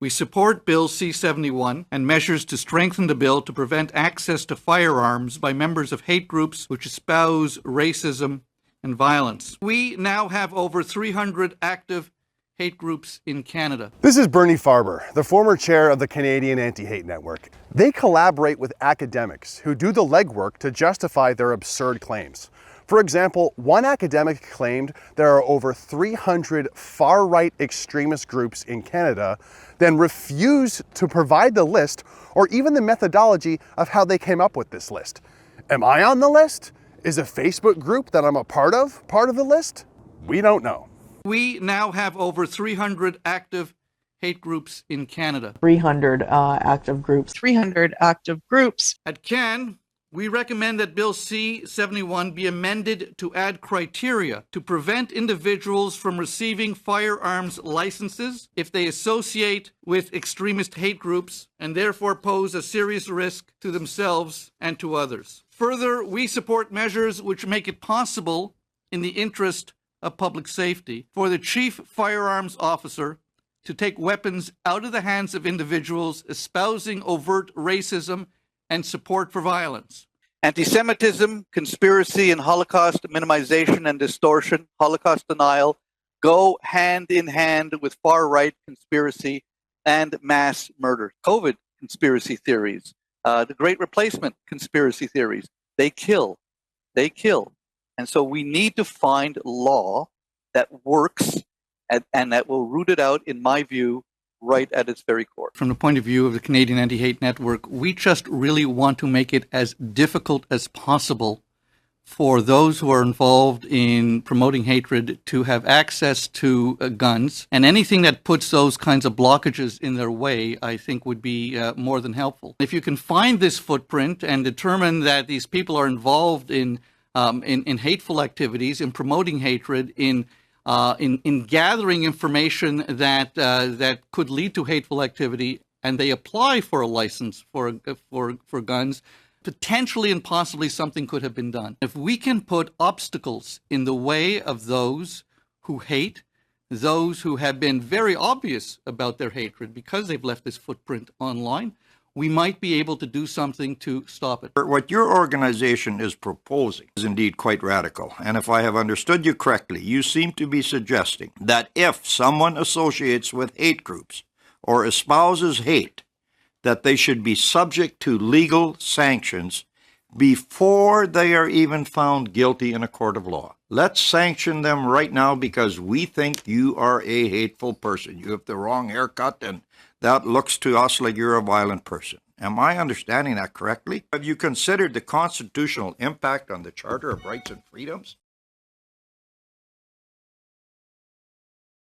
We support Bill C-71 and measures to strengthen the bill to prevent access to firearms by members of hate groups which espouse racism and violence. We now have over 300 active hate groups in Canada. This is Bernie Farber, the former chair of the Canadian Anti-Hate Network. They collaborate with academics who do the legwork to justify their absurd claims. For example, one academic claimed there are over 300 far-right extremist groups in Canada, then refused to provide the list or even the methodology of how they came up with this list. Am I on the list? Is a Facebook group that I'm a part of the list? We don't know. We now have over 300 active hate groups in Canada. 300 active groups. 300 active groups. At CAN, we recommend that Bill C-71 be amended to add criteria to prevent individuals from receiving firearms licenses if they associate with extremist hate groups and therefore pose a serious risk to themselves and to others. Further, we support measures which make it possible, in the interest of public safety, for the chief firearms officer to take weapons out of the hands of individuals espousing overt racism and support for violence. Anti-Semitism, conspiracy, and Holocaust minimization and distortion, Holocaust denial, go hand in hand with far-right conspiracy and mass murder. COVID conspiracy theories, the Great Replacement conspiracy theories, they kill. And so we need to find law that works and that will root it out, in my view, right at its very core. From the point of view of the Canadian Anti-Hate Network, we just really want to make it as difficult as possible for those who are involved in promoting hatred to have access to guns. And anything that puts those kinds of blockages in their way, I think, would be more than helpful. If you can find this footprint and determine that these people are involved in hateful activities, in promoting hatred, in gathering information that could lead to hateful activity, and they apply for a license for guns, potentially and possibly something could have been done. If we can put obstacles in the way of those who hate, those who have been very obvious about their hatred because they've left this footprint online, we might be able to do something to stop it. What your organization is proposing is indeed quite radical. And if I have understood you correctly, you seem to be suggesting that if someone associates with hate groups or espouses hate, that they should be subject to legal sanctions before they are even found guilty in a court of law. Let's sanction them right now because we think you are a hateful person. You have the wrong haircut, and that looks to us like you're a violent person. Am I understanding that correctly? Have you considered the constitutional impact on the Charter of Rights and Freedoms?